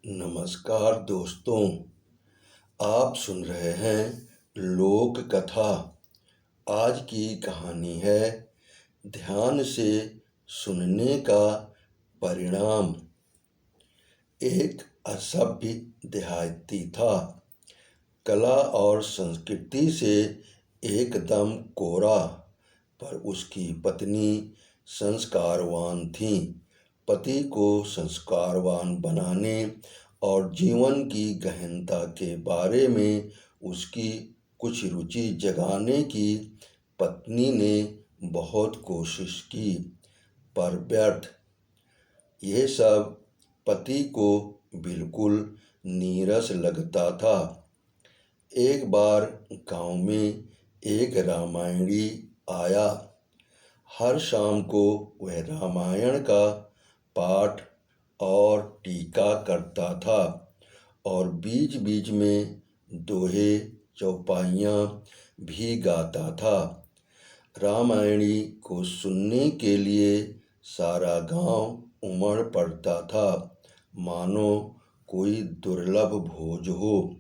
नमस्कार दोस्तों, आप सुन रहे हैं लोक कथा। आज की कहानी है ध्यान से सुनने का परिणाम। एक असभ्य देहाती था, कला और संस्कृति से एकदम कोरा, पर उसकी पत्नी संस्कारवान थी। पति को संस्कारवान बनाने और जीवन की गहनता के बारे में उसकी कुछ रुचि जगाने की पत्नी ने बहुत कोशिश की, पर व्यर्थ। यह सब पति को बिल्कुल नीरस लगता था। एक बार गांव में एक रामायणी आया। हर शाम को वह रामायण का पाठ और टीका करता था और बीच बीच में दोहे चौपाइयाँ भी गाता था। रामायणी को सुनने के लिए सारा गांव उमड़ पड़ता था, मानो कोई दुर्लभ भोज हो।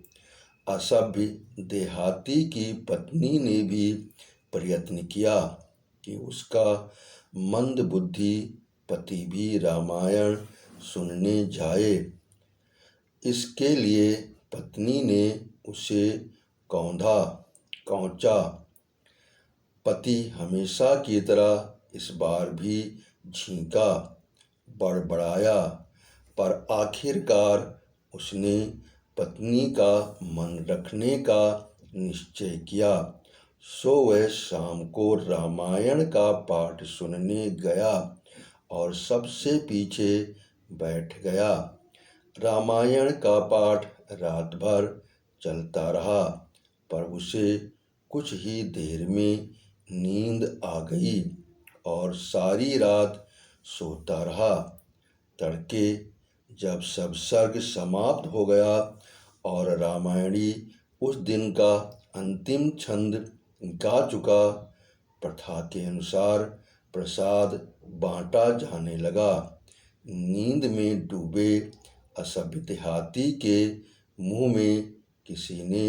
असभ्य देहाती की पत्नी ने भी प्रयत्न किया कि उसका मंदबुद्धि पति भी रामायण सुनने जाए। इसके लिए पत्नी ने उसे कौंचा। पति हमेशा की तरह इस बार भी झींका, बड़बड़ाया, पर आखिरकार उसने पत्नी का मन रखने का निश्चय किया। सो वह शाम को रामायण का पाठ सुनने गया और सबसे पीछे बैठ गया। रामायण का पाठ रात भर चलता रहा, पर उसे कुछ ही देर में नींद आ गई और सारी रात सोता रहा। तड़के जब सब सर्ग समाप्त हो गया और रामायणी उस दिन का अंतिम छंद गा चुका, प्रथा के अनुसार प्रसाद बांटा जाने लगा। नींद में डूबे असभ्य देहाती के मुंह में किसी ने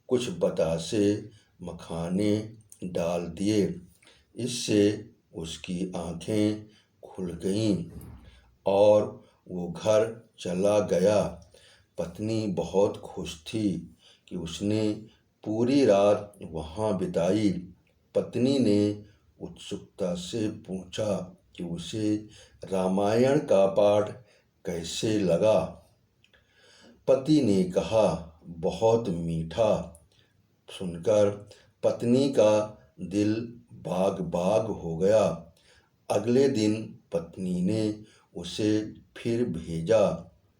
कुछ बतासे मखाने डाल दिए। इससे उसकी आंखें खुल गईं और वो घर चला गया। पत्नी बहुत खुश थी कि उसने पूरी रात वहाँ बिताई। पत्नी ने उत्सुकता से पूछा कि उसे रामायण का पाठ कैसे लगा। पति ने कहा, बहुत मीठा। सुनकर पत्नी का दिल बाग बाग हो गया। अगले दिन पत्नी ने उसे फिर भेजा।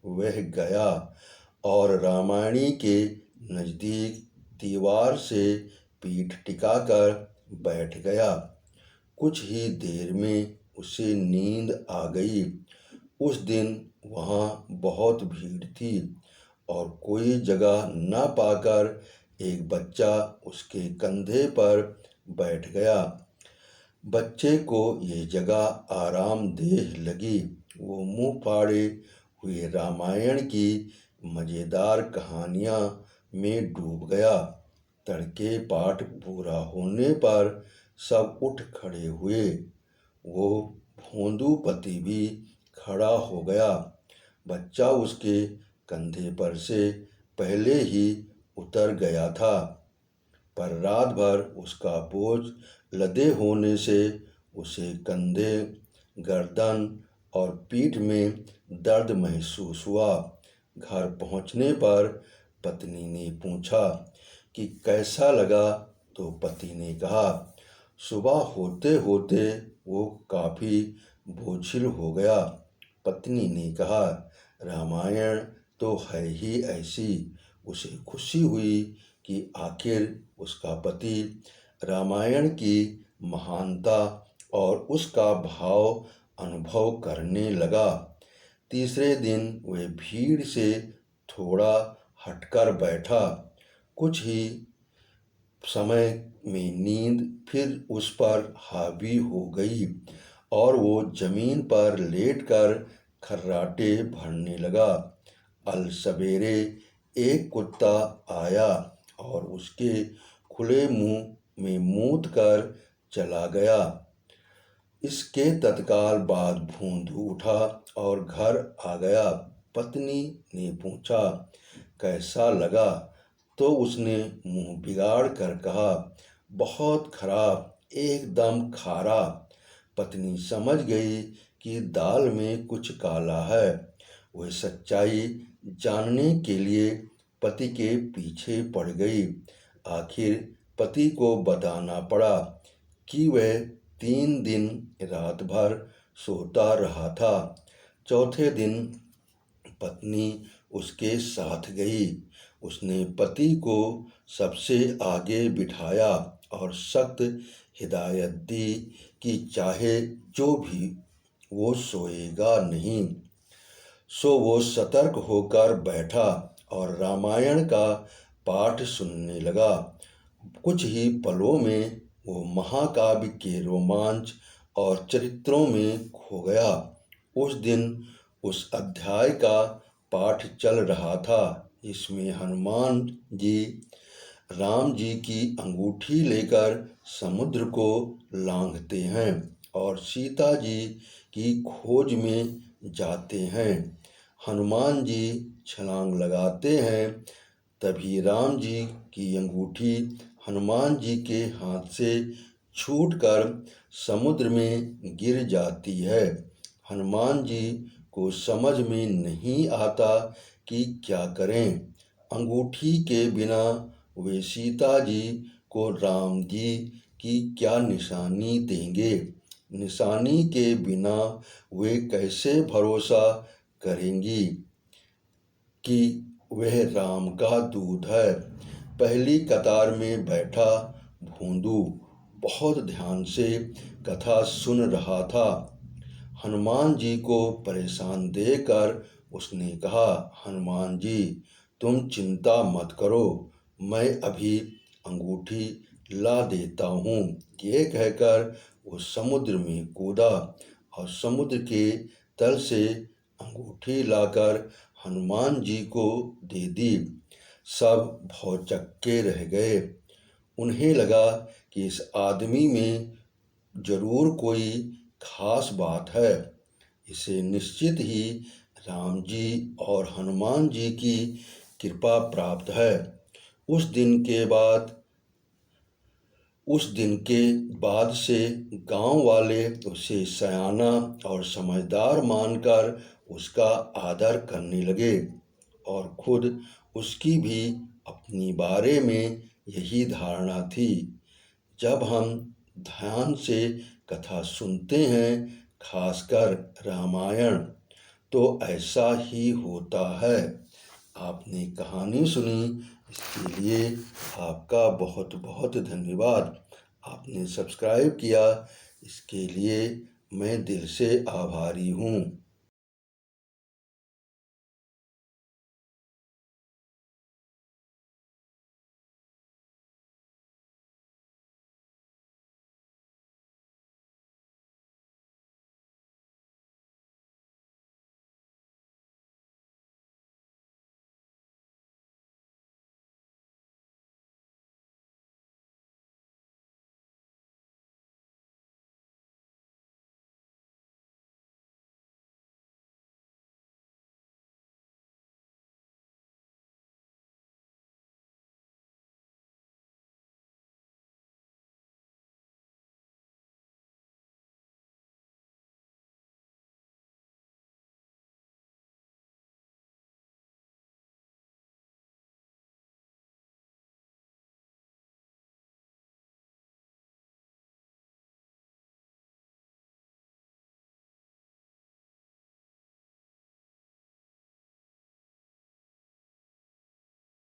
वह गया और रामायणी के नज़दीक दीवार से पीठ टिकाकर बैठ गया। कुछ ही देर में उसे नींद आ गई। उस दिन वहाँ बहुत भीड़ थी और कोई जगह न पाकर एक बच्चा उसके कंधे पर बैठ गया। बच्चे को ये जगह आरामदेह लगी। वो मुंह फाड़े हुए रामायण की मज़ेदार कहानियाँ में डूब गया। तड़के पाठ पूरा होने पर सब उठ खड़े हुए। वो भोंदू पति भी खड़ा हो गया। बच्चा उसके कंधे पर से पहले ही उतर गया था, पर रात भर उसका बोझ लदे होने से उसे कंधे, गर्दन और पीठ में दर्द महसूस हुआ। घर पहुंचने पर पत्नी ने पूछा कि कैसा लगा, तो पति ने कहा, सुबह होते होते वो काफ़ी बोझिल हो गया। पत्नी ने कहा, रामायण तो है ही ऐसी। उसे खुशी हुई कि आखिर उसका पति रामायण की महानता और उसका भाव अनुभव करने लगा। तीसरे दिन वह भीड़ से थोड़ा हटकर बैठा। कुछ ही समय में नींद फिर उस पर हावी हो गई और वो जमीन पर लेटकर खर्राटे भरने लगा। अल सवेरे एक कुत्ता आया और उसके खुले मुंह में मूत कर चला गया। इसके तत्काल बाद भूंदू उठा और घर आ गया। पत्नी ने पूछा, कैसा लगा? तो उसने मुंह बिगाड़ कर कहा, बहुत खराब, एकदम खारा। पत्नी समझ गई कि दाल में कुछ काला है। वह सच्चाई जानने के लिए पति के पीछे पड़ गई। आखिर पति को बताना पड़ा कि वह 3 दिन रात भर सोता रहा था। चौथे दिन पत्नी उसके साथ गई। उसने पति को सबसे आगे बिठाया और सख्त हिदायत दी कि चाहे जो भी, वो सोएगा नहीं। सो वो सतर्क होकर बैठा और रामायण का पाठ सुनने लगा। कुछ ही पलों में वो महाकाव्य के रोमांच और चरित्रों में खो गया। उस दिन उस अध्याय का पाठ चल रहा था। इसमें हनुमान जी राम जी की अंगूठी लेकर समुद्र को लांघते हैं और सीता जी की खोज में जाते हैं। हनुमान जी छलांग लगाते हैं, तभी राम जी की अंगूठी हनुमान जी के हाथ से छूटकर समुद्र में गिर जाती है। हनुमान जी को समझ में नहीं आता कि क्या करें। अंगूठी के बिना वे सीता जी को राम जी की क्या निशानी देंगे? निशानी के बिना वे कैसे भरोसा करेंगी कि वह राम का दूत है? पहली कतार में बैठा भोंदू बहुत ध्यान से कथा सुन रहा था। हनुमान जी को परेशान देखकर उसने कहा, हनुमान जी, तुम चिंता मत करो, मैं अभी अंगूठी ला देता हूँ। ये कहकर वो समुद्र में कूदा और समुद्र के तल से अंगूठी लाकर हनुमान जी को दे दी। सब भौचक्के रह गए। उन्हें लगा कि इस आदमी में जरूर कोई खास बात है। इसे निश्चित ही राम जी और हनुमान जी की कृपा प्राप्त है। उस दिन के बाद से गांव वाले उसे सयाना और समझदार मानकर उसका आदर करने लगे और खुद उसकी भी अपनी बारे में यही धारणा थी। जब हम ध्यान से कथा सुनते हैं, खासकर रामायण, तो ऐसा ही होता है। आपने कहानी सुनी, इसके लिए आपका बहुत बहुत धन्यवाद। आपने सब्सक्राइब किया, इसके लिए मैं दिल से आभारी हूँ।